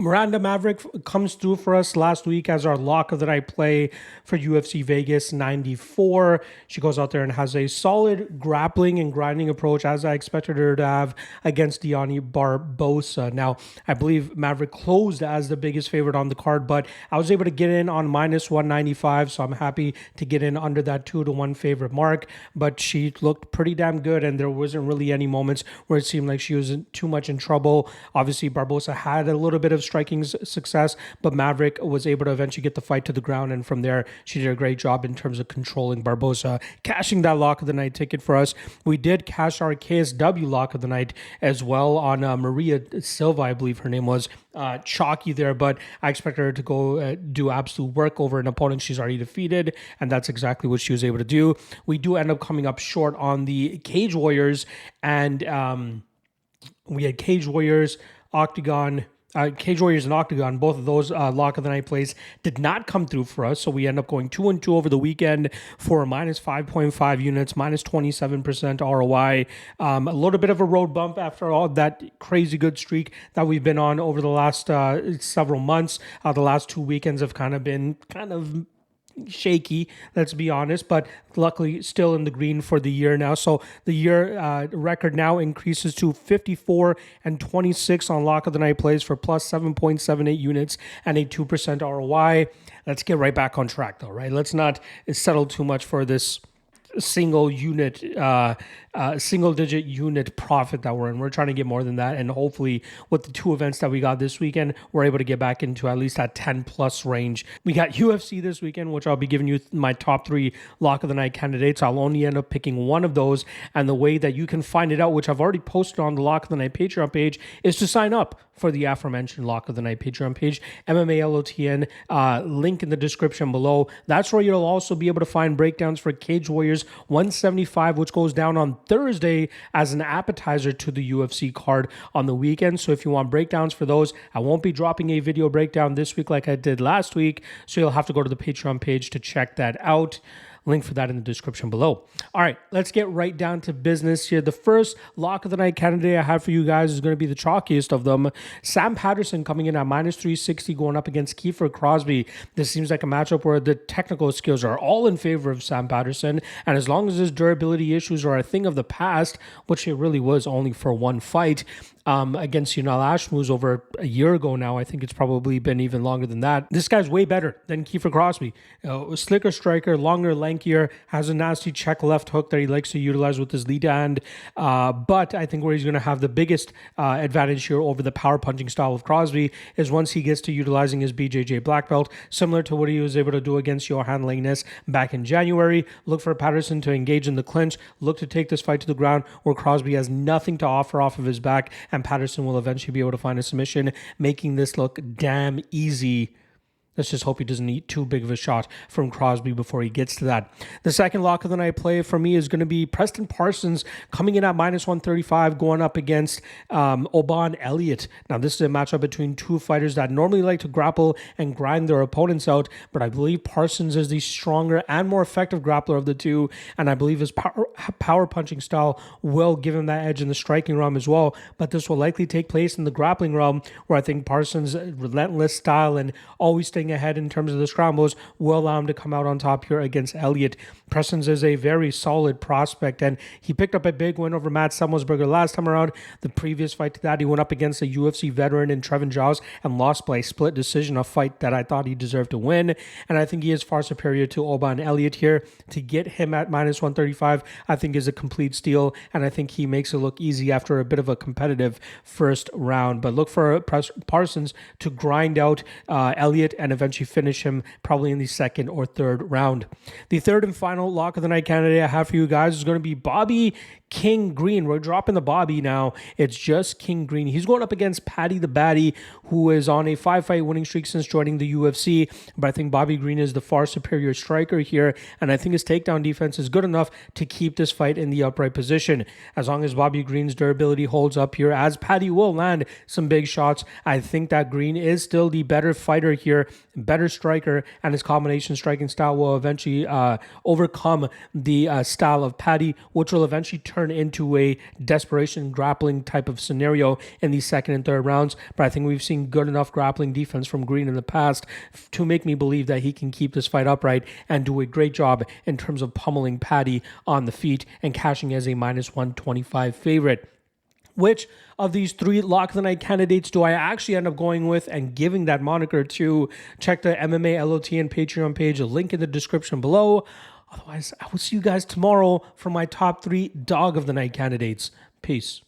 Miranda Maverick comes through for us last week as our lock of the night play for UFC Vegas 94. She goes out there and has a solid grappling and grinding approach, as I expected her to have against Diani Barbosa. Now, I believe Maverick closed as the biggest favorite on the card, but I was able to get in on minus 195, so I'm happy to get in under that 2-1 favorite mark. But she looked pretty damn good, and there wasn't really any moments where it seemed like she was too much in trouble. Obviously, Barbosa had a little bit of striking success, but Maverick was able to eventually get the fight to the ground, and from there she did a great job in terms of controlling Barbosa, cashing that lock of the night ticket for us. We did cash our KSW lock of the night as well on Maria Silva, I believe her name was. Chalky there, but I expect her to go do absolute work over an opponent she's already defeated, and that's exactly what she was able to do. We do end up coming up short on the Cage Warriors, and we had Cage Warriors, Octagon, Cage Warriors and Octagon. Both of those lock of the night plays did not come through for us, so we end up going 2-2 over the weekend for a minus 5.5 units, minus 27% ROI. A little bit of a road bump after all that crazy good streak that we've been on over the last several months. The last 2 weekends have been shaky, let's be honest, but luckily still in the green for the year now. So the year record now increases to 54-26 on lock of the night plays for plus 7.78 units and a 2% ROI. Let's get right back on track though, right? Let's not settle too much for this single digit unit profit that we're in. We're trying to get more than that, and hopefully with the 2 events that we got this weekend, we're able to get back into at least that 10 plus range. We got UFC this weekend, which I'll be giving you my top 3 lock of the night candidates. I'll only end up picking one of those, and the way that you can find it out, which I've already posted on the lock of the night Patreon page, is to sign up for the aforementioned lock of the night Patreon page, MMA LOTN, link in the description below. That's where you'll also be able to find breakdowns for Cage Warriors 175, which goes down on Thursday as an appetizer to the UFC card on the weekend. So if you want breakdowns for those, I won't be dropping a video breakdown this week like I did last week, so you'll have to go to the Patreon page to check that out. Link for that in the description below. All right, let's get right down to business here. The first lock of the night candidate I have for you guys is going to be the chalkiest of them. Sam Patterson coming in at minus 360 going up against Kefir Crosby. This seems like a matchup where the technical skills are all in favor of Sam Patterson, and as long as his durability issues are a thing of the past, which it really was only for one fight, against Yunal Ashmouz over a year ago now. I think it's probably been even longer than that. This guy's way better than Kefir Crosby. Slicker striker, longer, lankier, has a nasty check left hook that he likes to utilize with his lead hand. But I think where he's going to have the biggest advantage here over the power punching style of Crosby is once he gets to utilizing his BJJ black belt, similar to what he was able to do against Johan Langnes back in January. Look for Patterson to engage in the clinch, look to take this fight to the ground where Crosby has nothing to offer off of his back, and Patterson will eventually be able to find a submission, making this look damn easy. Let's just hope he doesn't eat too big of a shot from Crosby before he gets to that. The second lock of the night play for me is going to be Preston Parsons coming in at minus 135 going up against Oban Elliott. Now, this is a matchup between two fighters that normally like to grapple and grind their opponents out, but I believe Parsons is the stronger and more effective grappler of the two, and I believe his power punching style will give him that edge in the striking realm as well, but this will likely take place in the grappling realm, where I think Parsons' relentless style and always staying ahead in terms of the scrambles will allow him to come out on top here against Elliott. Parsons is a very solid prospect, and he picked up a big win over Matt Semmelsberger last time around. The previous fight to that, he went up against a UFC veteran in Trevin Giles and lost by a split decision, a fight that I thought he deserved to win, and I think he is far superior to Oban Elliott here. To get him at minus 135, I think is a complete steal, and I think he makes it look easy after a bit of a competitive first round. But look for Parsons to grind out Elliott and eventually finish him probably in the second or third round. The third and final lock of the night candidate I have for you guys is going to be Bobby King Green. We're dropping the Bobby now. It's just King Green. He's going up against Paddy the Baddy, who is on a 5-fight winning streak since joining the UFC. But I think Bobby Green is the far superior striker here, and I think his takedown defense is good enough to keep this fight in the upright position. As long as Bobby Green's durability holds up here, as Paddy will land some big shots, I think that Green is still the better fighter here, better striker, and his combination striking style will eventually overcome the style of Paddy, which will eventually turn turn into a desperation grappling type of scenario in the second and third rounds. But I think we've seen good enough grappling defense from Green in the past to make me believe that he can keep this fight upright and do a great job in terms of pummeling Paddy on the feet and cashing as a minus 125 favorite. Which of these three lock of the night candidates do I actually end up going with and giving that moniker to? Check the MMA LOTN Patreon page, a link in the description below. Otherwise, I will see you guys tomorrow for my top 3 dog of the night candidates. Peace.